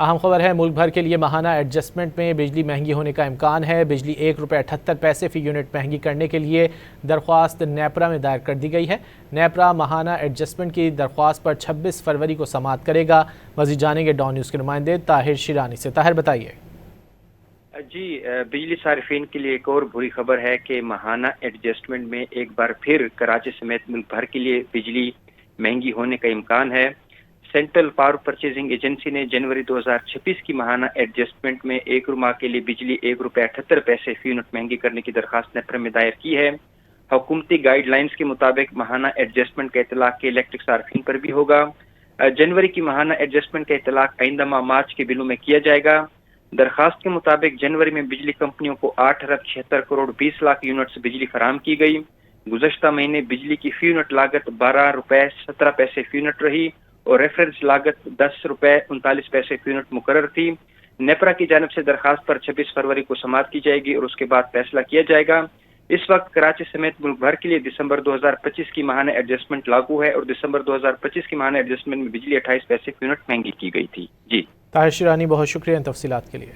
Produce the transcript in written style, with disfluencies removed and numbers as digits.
अहम खबर है, मुल्क भर के लिए माहाना एडजस्टमेंट में बिजली महंगी होने का इम्कान है। बिजली ₹1.78 फ़ी यूनिट महंगी करने के लिए दरख्वास्त नेपरा में दायर कर दी गई है। नेपरा माहाना एडजस्टमेंट की दरख्वास्त पर 26 फरवरी को समाअत करेगा। मज़ीद जानेंगे डॉन न्यूज़ के नुमाइंदे ताहिर शिरानी से। ताहिर बताइए। जी, बिजली सार्फिन के लिए एक और बुरी खबर है कि माहाना एडजस्टमेंट में एक बार फिर कराची समेत मुल्क भर के लिए बिजली महंगी होने का इम्कान है। सेंट्रल पावर परचेजिंग एजेंसी ने जनवरी 2026 की माहाना एडजस्टमेंट में एक माह के लिए बिजली ₹1.78 फ़ी यूनिट महंगी करने की दरखास्त नेपरा में दायर की है। हुकूमती गाइडलाइंस के मुताबिक माहाना एडजस्टमेंट का इतलाक के इलेक्ट्रिक सार्फिन पर भी होगा। जनवरी की माहाना एडजस्टमेंट का इतलाक आइंदा माह मार्च के बिलों में किया जाएगा। दरखास्त के मुताबिक जनवरी में बिजली कंपनियों को 8 अरब 76 करोड़ 20 लाख यूनिट्स बिजली फराहम की गई। गुज़श्ता महीने बिजली की फी यूनिट लागत ₹12.17 फ़ी यूनिट रही और रेफरेंस लागत ₹10.39 फ़ी यूनिट मुकर्रर थी। नेपरा की जानिब से दरखास्त पर 26 फरवरी को समाअत की जाएगी और उसके बाद फैसला किया जाएगा। इस वक्त कराची समेत मुल्क भर के लिए दिसंबर 2025 की माहाना एडजस्टमेंट लागू है और दिसंबर 2025 की माहाना एडजस्टमेंट में बिजली 28 पैसे फ़ी यूनिट महंगी की गई थी। जी ताहिर शिरानी, बहुत शुक्रिया इन तफसीलात के लिए।